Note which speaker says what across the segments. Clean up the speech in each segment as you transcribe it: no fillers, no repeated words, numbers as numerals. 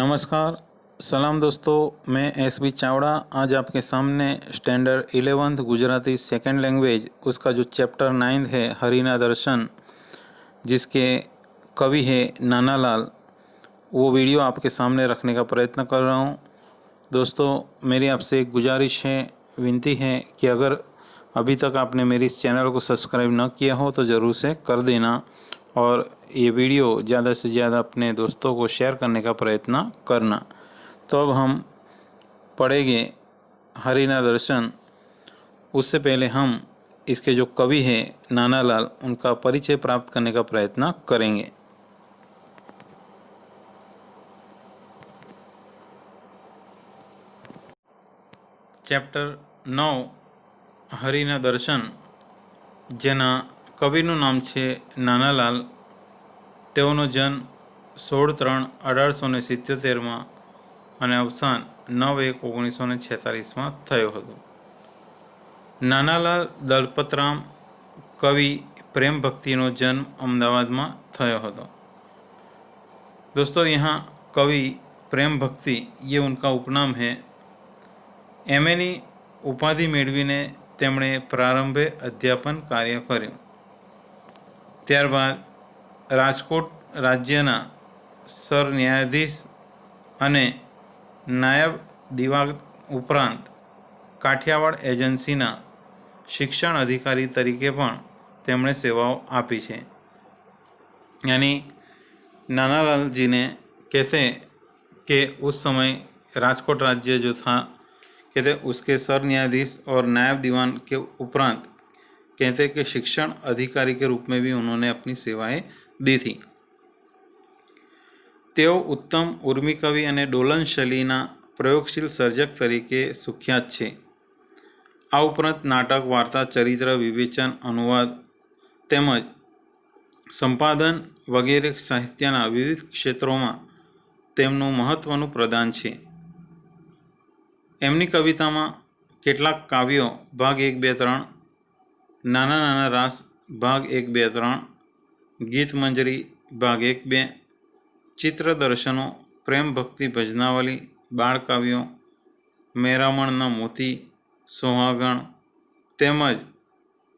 Speaker 1: नमस्कार, सलाम दोस्तों। मैं एस बी चावड़ा आज आपके सामने standard 11th Gujarati second language उसका जो चैप्टर 9 है हरिना दर्शन, जिसके कवि है नानालाल, वो वीडियो आपके सामने रखने का प्रयत्न कर रहा हूँ। दोस्तों, मेरी आपसे एक गुजारिश है, विनती है कि अगर अभी तक आपने मेरी इस चैनल को सब्सक्राइब न किया हो तो ज़रूर से कर देना और ये वीडियो ज़्यादा से ज़्यादा अपने दोस्तों को शेयर करने का प्रयत्न करना। तो अब हम पढ़ेंगे हरिना दर्शन। उससे पहले हम इसके जो कवि हैं नानालाल, उनका परिचय प्राप्त करने का प्रयत्न करेंगे। चैप्टर 9 हरिना दर्शन, જેના કવિનું નામ છે નાનાલાલ। તેઓનો જન્મ 16/3/1877 અને અવસાન 9/1/1946 થયો હતો। નાનાલાલ દલપતરામ કવિ પ્રેમ ભક્તિનો જન્મ અમદાવાદમાં થયો હતો। दोस्तों, यहाँ कवि प्रेम भक्ति ये उनका उपनाम है। एमएनी उपाधि मेळवीने તેમણે પ્રારંભે અધ્યાપન કાર્ય કર્યું। ત્યારબાદ રાજકોટ રાજ્યના સર ન્યાયાધીશ અને નાયબ દિવાન ઉપરાંત કાઠિયાવાડ એજન્સીના શિક્ષણ અધિકારી તરીકે પણ તેમણે સેવાઓ આપી છે। यानी नानालाल जी ने कहते कि उस समय राजकोट राज्य जो था, कहते उसके सर न्यायाधीश और नायब दीवान के उपरांत कहते कि शिक्षण अधिकारी के रूप में भी उन्होंने अपनी सेवाएं दी थी। तेओ उत्तम उर्मी कवि और डोलन शैलीना प्रयोगशील सर्जक तरीके सुख्यात छे। आ उपरांत नाटक, वार्ता, चरित्र विवेचन, अनुवाद તેમજ संपादन वगैरह साहित्यना विविध क्षेत्रों में તેમનું મહત્વનું પ્રદાન છે। એમની કવિતામાં કેટલાક કાવ્યો ભાગ 1, 2, 3, નાના નાના રાસ ભાગ 1, 2, 3, ગીત મંજરી ભાગ 1, 2, ચિત્ર દર્શનો, પ્રેમ ભક્તિ ભજનાવલી, બાળકાવ્યો, મેરામણના મોતી, સોહાગણ તેમજ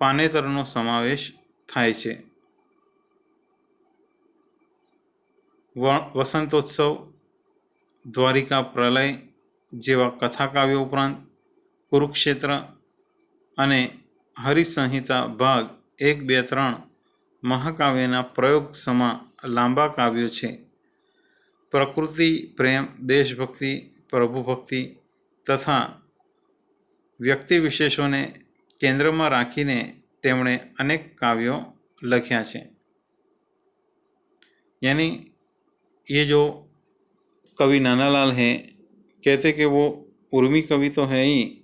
Speaker 1: પાનેતરનો સમાવેશ થાય છે। વસંતોત્સવ, દ્વારિકા પ્રલય જેવા કથાકાવ્યો ઉપરાંત કુરુક્ષેત્ર અને હરિસંહિતા ભાગ 1, 2, 3 મહાકાવ્યના પ્રયોગ સમા લાંબા કાવ્યો છે। પ્રકૃતિ પ્રેમ, દેશભક્તિ, પ્રભુભક્તિ તથા વ્યક્તિ વિશેષોને કેન્દ્રમાં રાખીને તેમણે અનેક કાવ્યો લખ્યા છે। यानी ये जो कवि नानालाल हैं, कहते कि वो उर्मी कवि तो है ही,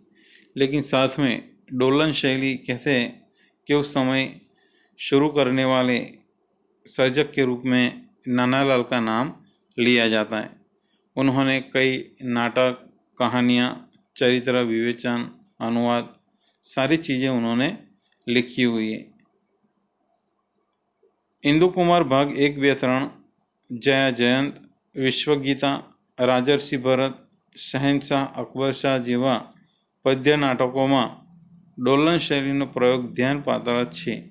Speaker 1: लेकिन साथ में डोलन शैली कहते हैं कि उस समय शुरू करने वाले सर्जक के रूप में नानालाल का नाम लिया जाता है। उन्होंने कई नाटक, कहानियाँ, चरित्र विवेचन, अनुवाद सारी चीज़ें उन्होंने लिखी हुई है। इंदु कुमार भाग 1, 2, 3, जया जयंत, विश्वगीता, राजर्षि भरत, शहनशाह अकबर शाह जेवा पद्य नाटकों में डोलन शैलीनो प्रयोग ध्यानपात्र है।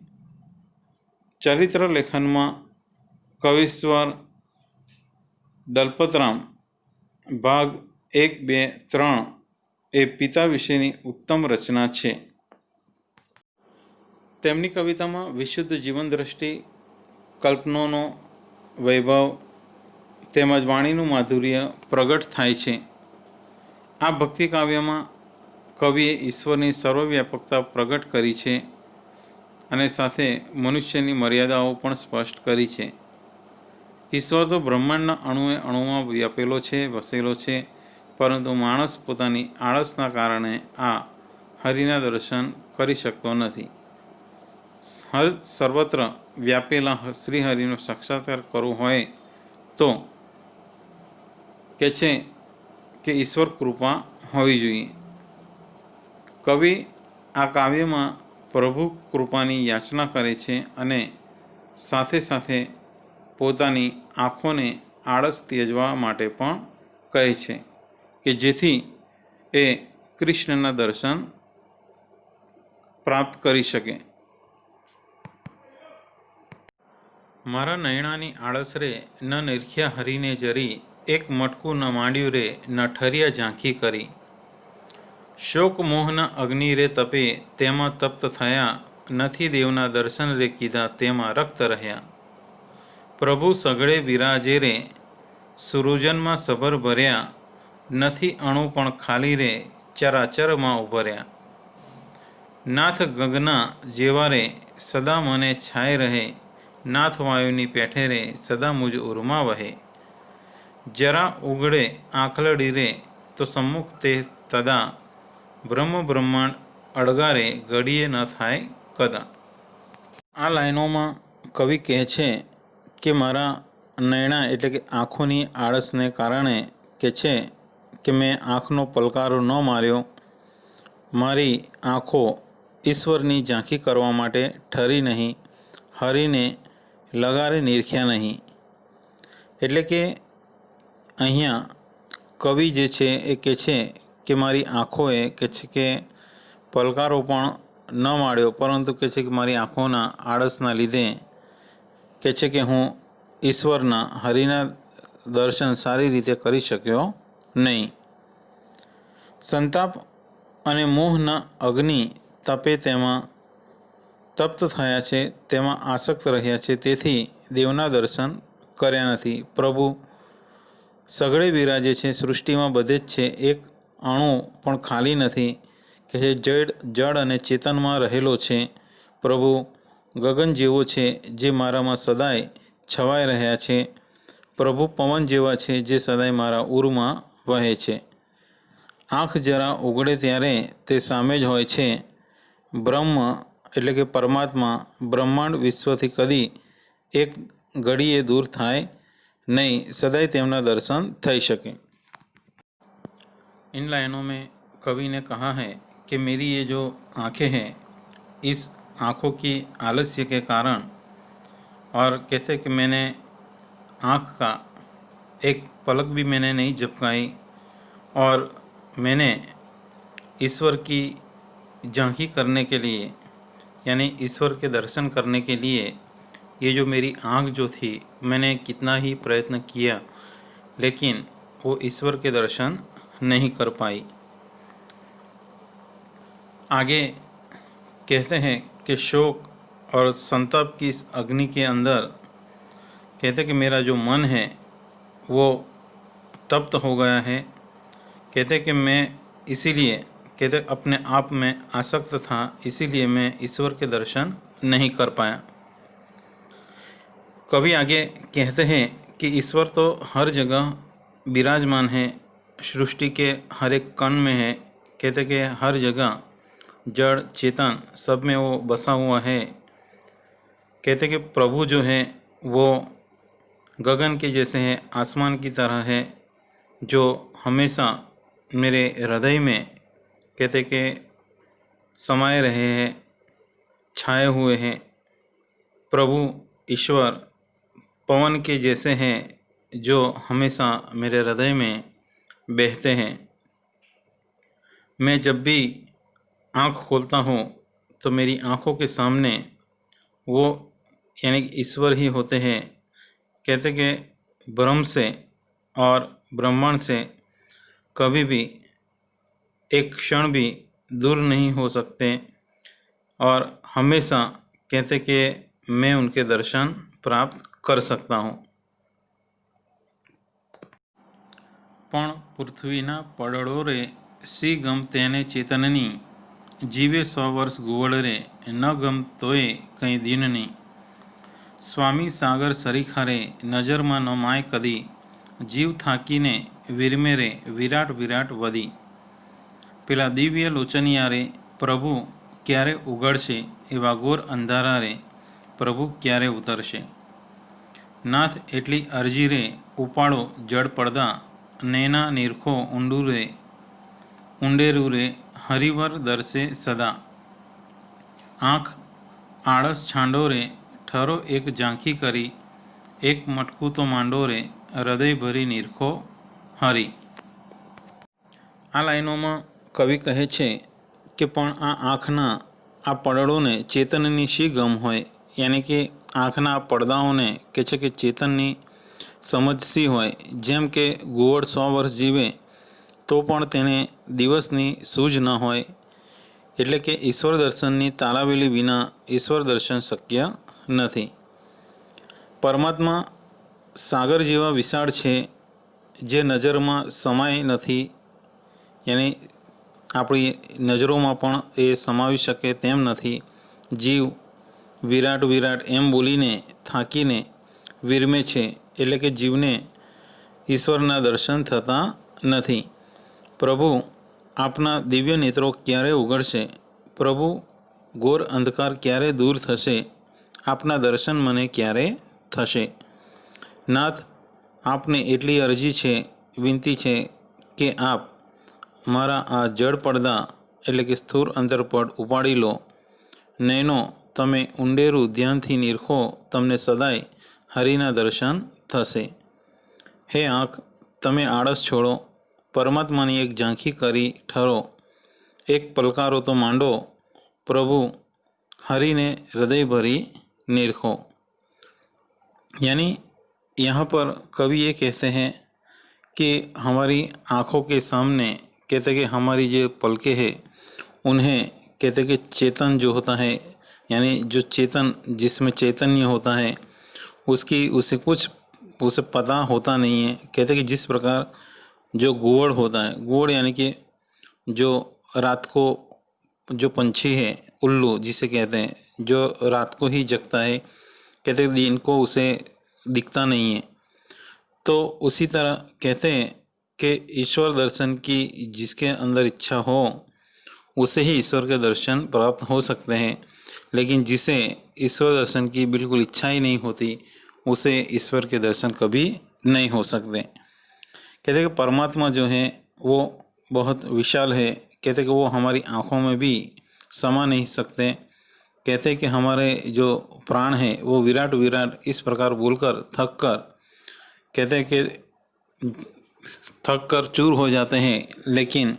Speaker 1: चरित्र लेखन में कविश्वर दलपतराम भाग 1, 2, 3 ए पिता विषयनी उत्तम रचना है। તેમની કવિતામાં વિશુદ્ધ જીવન દ્રષ્ટિ, કલ્પનાનો વૈભવ તેમજ વાણીનું માધુર્ય પ્રગટ થાય છે। આ ભક્તિ કાવ્યમાં કવિએ ઈશ્વરની સર્વવ્યાપકતા પ્રગટ કરી છે અને સાથે મનુષ્યની મર્યાદાઓ પણ સ્પષ્ટ કરી છે। ઈશ્વર તો બ્રહ્માંડના અણુએ અણુમાં વ્યાપેલો છે, વસેલો છે, પરંતુ માણસ પોતાની આળસના કારણે આ હરિના દર્શન કરી શકતો નથી। સર્વત્ર વ્યાપેલા શ્રીહરિનો સાક્ષાત્કાર કરવો હોય તો કહે છે કે ઈશ્વર કૃપા હોવી જોઈએ। કવિ આ કાવ્યમાં પ્રભુ કૃપાની યાચના કરે છે અને સાથે સાથે પોતાની આંખોને આળસ ત્યજવા માટે પણ કહે છે કે જેથી એ કૃષ્ણના દર્શન પ્રાપ્ત કરી શકે. મારા નયણાની આળસ રે ન નિરખ્યા હરીને જરી, એક મટકું ન માંડ્યું રે ન ઠરિયા ઝાંખી કરી. શોક મોહના અગ્નિ રે તપે તેમાં તપ્ત થયા, નથી દેવના દર્શન રે કીધા તેમાં રક્ત રહ્યા. પ્રભુ સઘળે વિરાજે રે સુરુજનમાં સભર ભર્યા, નથી અણુ પણ ખાલી રે ચરાચરમાં ઉભર્યા. નાથ ગગના જેવા રે સદા મને છાય રહે, નાથ વાયુની પેઠે રે સદા મુજ ઉર્મા વહે. જરા ઉગડે આંખલડી રે તો સમ્મુખ તે તદા, બ્રહ્મ બ્રહ્માંડ અળગારે ઘડીએ ન થાય કદા. આ લાઈનોમાં કવિ કહે છે કે મારા નયણા એટલે કે આંખોની આળસને કારણે કે છે કે મેં આંખનો પલકારો ન માર્યો, મારી આંખો ઈશ્વરની ઝાંખી કરવા માટે ઠરી નહીં, હરીને લગારે નિરખ્યા નહીં. એટલે કે અહીંયા કવિ જે છે એ કહે છે કે મારી આંખોએ કે છે કે પલકારો પણ ન માળ્યો, પરંતુ કહે છે કે મારી આંખોના આળસના લીધે કહે છે કે હું ઈશ્વરના હરિના દર્શન સારી રીતે કરી શક્યો નહીં. સંતાપ અને મોહના અગ્નિ તપે તેમાં તપ્ત થયા છે, તેમાં આસક્ત રહ્યા છે, તેથી દેવના દર્શન કર્યા નથી. પ્રભુ સઘળે બિરાજે છે, સૃષ્ટિમાં બધે જ છે, એક અણુ પણ ખાલી નથી કે જે જળ અને ચેતનમાં રહેલો છે. પ્રભુ ગગન જેવો છે જે મારામાં સદાય છવાઈ રહ્યા છે. પ્રભુ પવન જેવા છે જે સદાય મારા ઉરમાં વહે છે. આંખ જરા ઉગડે ત્યારે તે સામે જ હોય છે. બ્રહ્મ એટલે કે પરમાત્મા બ્રહ્માંડ વિશ્વથી કદી એક ઘડીએ દૂર થાય नहीं, सदैव તેમના दर्शन થઈ શકે. इन लाइनों में कवि ने कहा है कि मेरी ये जो आँखें हैं, इस आँखों की आलस्य के कारण, और कहते कि मैंने आँख का एक पलक भी मैंने नहीं झपकाई, और मैंने ईश्वर की झांकी करने के लिए यानी ईश्वर के दर्शन करने के लिए ये जो मेरी आँख जो थी, मैंने कितना ही प्रयत्न किया लेकिन वो ईश्वर के दर्शन नहीं कर पाई. आगे कहते हैं कि शोक और संताप की इस अग्नि के अंदर कहते कि मेरा जो मन है वो तप्त हो गया है. कहते कि मैं इसीलिए कहते अपने आप में आसक्त था, इसीलिए मैं ईश्वर के दर्शन नहीं कर पाया. कभी आगे कहते हैं कि ईश्वर तो हर जगह विराजमान है, सृष्टि के हर एक कण में है. कहते कि हर जगह जड़ चेतन सब में वो बसा हुआ है. कहते कि प्रभु जो है वो गगन के जैसे है, आसमान की तरह है, जो हमेशा मेरे हृदय में कहते कि समाये रहे हैं, छाए हुए हैं. प्रभु ईश्वर पवन के जैसे हैं जो हमेशा मेरे हृदय में बहते हैं. मैं जब भी आँख खोलता हूँ तो मेरी आँखों के सामने वो यानी ईश्वर ही होते हैं. कहते कि ब्रह्म से और ब्रह्मांड से कभी भी एक क्षण भी दूर नहीं हो सकते, और हमेशा कहते कि मैं उनके दर्शन प्राप्त कर सकता हूँ. पण पृथ्वीना पड़ड़ो रे सी गम तेने चेतननी, जीवे 100 वर्ष गुवड़ रे न गम तोय कई दीननी. स्वामी सागर सरीखा रे नजर में न माय कदी, जीव थाकी ने विरमे रे विराट विराट वदी. पेला दिव्य लोचनिया रे प्रभु क्यारे उगड़शे, एवा घोर अंधारा रे प्रभु क्यारे उतरशे. नाथ एटली अरजी रे उपाड़ो जड़ पड़दा, नैना निरखो ऊंडू रे ऊंडेरू रे हरिवर दर्शे सदा. आँख आळस छांडो रे ठरो एक झांकी करी, एक मटकू तो मांडो रे हृदय भरी निरखो હરિ। આ લાઈનોમાં કવિ કહે છે કે પણ આ આંખના આ પડળોને ચેતનની શી ગમ હોય, યાની કે આંખના પડદાઓને કે છે કે ચેતનની સમજ સી હોય। જેમ કે ગુવડ 100 વર્ષ જીવે તો પણ તેને દિવસની સૂઝ ન હોય। એટલે કે ઈશ્વર દર્શનની તાલાવેલી વિના ઈશ્વર દર્શન શક્ય નથી। પરમાત્મા સાગર જેવા વિશાળ છે, જે નજરમાં સમાય નથી, યાની આપણી નજરોમાં પણ એ સમાવી શકે તેમ નથી। જીવ વિરાટ વિરાટ એમ બોલીને થાકીને વિરમે છે, એટલે કે જીવને ઈશ્વરના દર્શન થતા નથી। પ્રભુ આપના દિવ્ય નેત્રો ક્યારે ઉઘડશે? પ્રભુ ઘોર અંધકાર ક્યારે દૂર થશે? આપના દર્શન મને ક્યારે થશે? નાથ, આપને એટલી અરજી છે, વિનંતી છે કે આપ મારા આ જળ પડદા એટલે કે સ્થૂળ અંતરપટ ઉપાડી લો। નયનો તમે ઊંડેરું ધ્યાનથી નિરખો, તમને સદાય હરિના દર્શન થશે। હે આંખ, તમે આળસ છોડો, પરમાત્માની એક ઝાંખી કરી ઠરો। એક પલકારો તો માંડો, प्रभु हरि ने हृदय भरी निरखो। यानी यहाँ पर कवि ये कहते हैं कि हमारी आँखों के सामने कहते कि हमारी जो पलकें हैं उन्हें कहते कि चेतन जो होता है, यानी जो चेतन जिसमें चैतन्य होता है उसकी उसे पता होता नहीं है। कहते कि जिस प्रकार जो गुवड़ होता है, गुवड़ यानी कि जो रात को जो पंछी है उल्लू जिसे कहते हैं, जो रात को ही जगता है, कहते हैं दिन को उसे दिखता नहीं है। तो उसी तरह कहते हैं कि ईश्वर दर्शन की जिसके अंदर इच्छा हो उसे ही ईश्वर के दर्शन प्राप्त हो सकते हैं, लेकिन जिसे ईश्वर दर्शन की बिल्कुल इच्छा ही नहीं होती उसे ईश्वर के दर्शन कभी नहीं हो सकते। कहते कि परमात्मा जो है वो बहुत विशाल है। कहते कि वो हमारी आँखों में भी समा नहीं सकते। कहते कि हमारे जो प्राण हैं वो विराट विराट इस प्रकार बोलकर थक कर चूर हो जाते हैं, लेकिन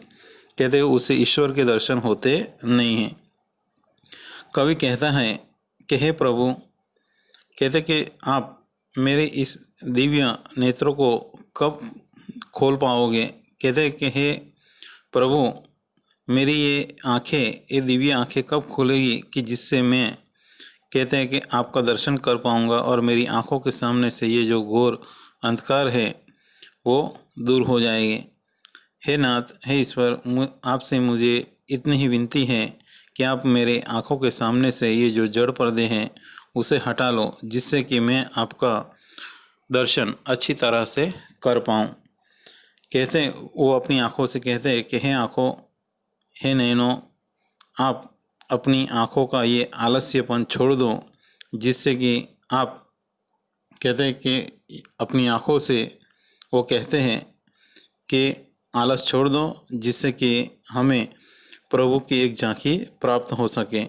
Speaker 1: कहते उसे ईश्वर के दर्शन होते नहीं हैं। कवि कहता है कि हे प्रभु, कहते कि आप मेरे इस दिव्य नेत्रों को कब खोल पाओगे? कहते कि हे प्रभु, मेरी ये आँखें, ये दिव्य आँखें कब खुलेगी कि जिससे मैं कहते हैं कि आपका दर्शन कर पाऊँगा और मेरी आँखों के सामने से ये जो घोर अंधकार है वो दूर हो जाएगी। हे नाथ, हे ईश्वर, आपसे मुझे इतनी ही विनती है कि आप मेरे आँखों के सामने से ये जो जड़ पर्दे हैं उसे हटा लो, जिससे कि मैं आपका दर्शन अच्छी तरह से कर पाऊँ। कहते वो अपनी आँखों से कहते हैं कि हे आँखों, हे नैनो, आप अपनी आँखों का ये आलस्यपन छोड़ दो, जिससे कि आप कहते हैं कि अपनी आँखों से वो कहते हैं कि आलस छोड़ दो, जिससे कि हमें प्रभु की एक झांकी प्राप्त हो सके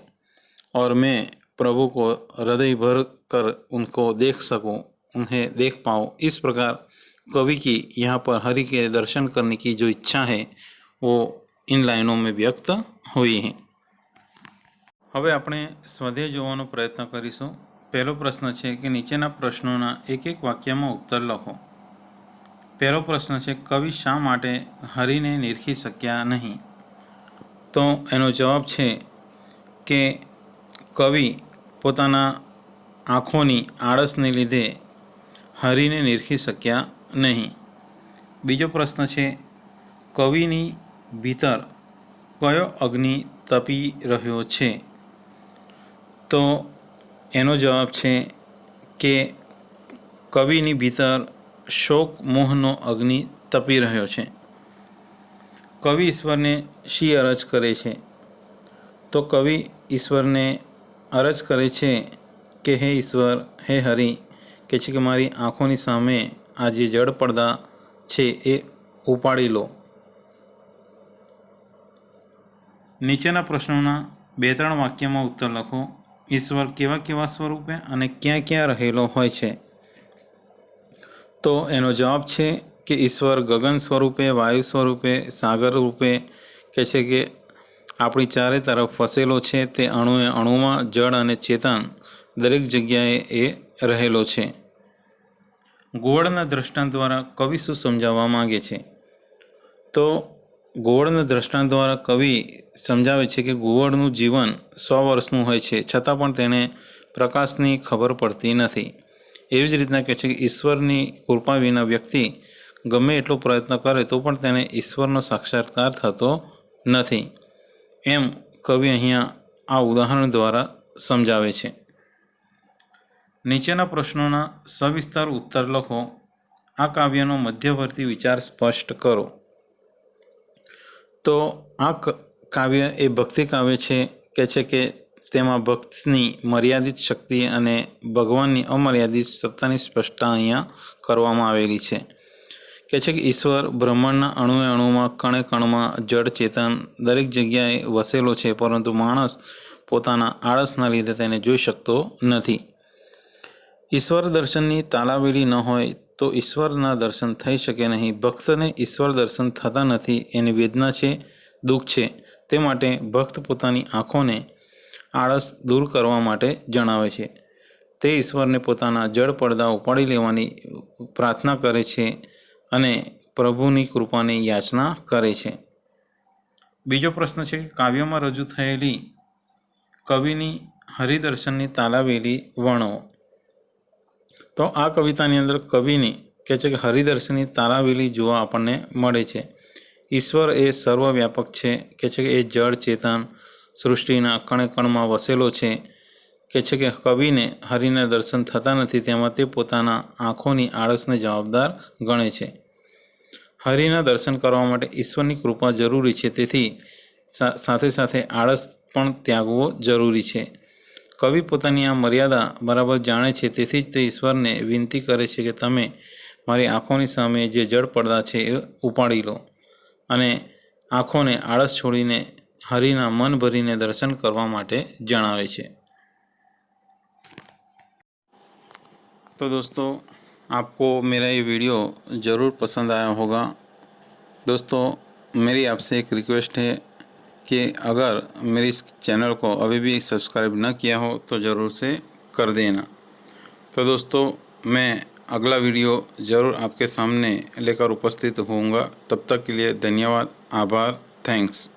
Speaker 1: और मैं प्रभु को हृदय भर कर उनको देख सकूं, उन्हें देख पाऊँ। इस प्रकार कवि की यहाँ पर हरि के दर्शन करने की जो इच्छा है वो इन लाइनों में व्यक्त हुई है। હવે આપણે સ્વાધ્યાય જોવાનો પ્રયત્ન કરીશું। પહેલો પ્રશ્ન છે કે નીચેના પ્રશ્નોના એક એક વાક્યમાં ઉત્તર લખો। પહેલો પ્રશ્ન છે, કવિ શા માટે હરિને નિરખી શક્યા નહીં? તો એનો જવાબ છે કે કવિ પોતાના આંખોની આળસને લીધે હરિને નિરખી શક્યા નહીં। બીજો પ્રશ્ન છે, કવિની ભીતર કયો અગ્નિ તપી રહ્યો છે? તો એનો જવાબ છે કે કવિની ભીતર શોક મોહનો અગ્નિ તપી રહ્યો છે। કવિ ઈશ્વરને શી અરજ કરે છે? તો કવિ ઈશ્વરને અરજ કરે છે કે હે ઈશ્વર, હે હરિ, કે છે કે મારી આંખોની સામે આ જે જળ પડદા છે એ ઉપાડી લો। નીચેના પ્રશ્નોના 2-3 વાક્યમાં ઉત્તર લખો। ઈશ્વર કેવા કેવા સ્વરૂપે અને ક્યાં ક્યાં રહેલો હોય છે? તો એનો જવાબ છે કે ઈશ્વર ગગન સ્વરૂપે, વાયુ સ્વરૂપે, સાગર રૂપે કહે છે કે આપણી ચારે તરફ વસેલો છે, તે અણુએ અણુમાં જળ અને ચેતન દરેક જગ્યાએ એ રહેલો છે। ગોવર્ધનના દ્રષ્ટાંત દ્વારા કવિ શું સમજાવવા માગે છે? તો ગોવર્ધનના દ્રષ્ટાંત દ્વારા કવિ સમજાવે છે કે ગોવર્ધનનું જીવન 100 વર્ષનું હોય છે, છતાં પણ તેને પ્રકાશની ખબર પડતી નથી। એવી જ રીતના કહે છે કે ઈશ્વરની કૃપા વિના વ્યક્તિ ગમે એટલો પ્રયત્ન કરે તો પણ તેને ઈશ્વરનો સાક્ષાત્કાર થતો નથી, એમ કવિ અહીંયા આ ઉદાહરણ દ્વારા સમજાવે છે। નીચેના પ્રશ્નોના સવિસ્તાર ઉત્તર લખો। આ કાવ્યનો મધ્યવર્તી વિચાર સ્પષ્ટ કરો। તો આ કાવ્ય એ ભક્તિ કાવ્ય છે, કહે છે કે તેમાં ભક્તની મર્યાદિત શક્તિ અને ભગવાનની અમર્યાદિત સત્તાની સ્પષ્ટતા અહીંયા કરવામાં આવેલી છે। કહે છે કે ઈશ્વર બ્રહ્માંડના અણુએ અણુમાં, કણે કણમાં, જળ ચેતન દરેક જગ્યાએ વસેલો છે, પરંતુ માણસ પોતાના આળસના લીધે તેને જોઈ શકતો નથી। ઈશ્વર દર્શનની તાલાવેલી ન હોય તો ઈશ્વરના દર્શન થઈ શકે નહીં। ભક્તને ઈશ્વર દર્શન થતા નથી, એની વેદના છે, દુઃખ છે। તે માટે ભક્ત પોતાની આંખોને આળસ દૂર કરવા માટે જણાવે છે। તે ઈશ્વરને પોતાના જળ પડદા ઉપાડી લેવાની પ્રાર્થના કરે છે અને પ્રભુની કૃપાની યાચના કરે છે। બીજો પ્રશ્ન છે કે કાવ્યમાં રજૂ થયેલી કવિની હરિદર્શનની તાલાવેલી વર્ણવો। તો આ કવિતાની અંદર કવિની કહે છે કે હરિદર્શનની તાલાવેલી જોવા આપણને મળે છે। ઈશ્વર એ સર્વવ્યાપક છે, કહે છે કે એ જળ ચેતન સૃષ્ટિના કણે કણમાં વસેલો છે। કહે છે કે કવિને હરિના દર્શન થતા નથી, તેમાં તે પોતાના આંખોની આળસને જવાબદાર ગણે છે। હરિના દર્શન કરવા માટે ઈશ્વરની કૃપા જરૂરી છે, તેથી સાથે સાથે આળસ પણ ત્યાગવો જરૂરી છે। કવિ પોતાની આ મર્યાદા બરાબર જાણે છે, તેથી જ તે ઈશ્વરને વિનંતી કરે છે કે તમે મારી આંખોની સામે જે જળ પડદા છે એ ઉપાડી લો અને આંખોને આળસ છોડીને હરિના મન ભરીને દર્શન કરવા માટે જણાવે છે। तो दोस्तों, आपको मेरा ये वीडियो ज़रूर पसंद आया होगा। दोस्तों, मेरी आपसे एक रिक्वेस्ट है कि अगर मेरे इस चैनल को अभी भी सब्सक्राइब न किया हो तो ज़रूर से कर देना। तो दोस्तों, मैं अगला वीडियो ज़रूर आपके सामने लेकर उपस्थित होऊंगा। तब तक के लिए धन्यवाद, आभार, थैंक्स।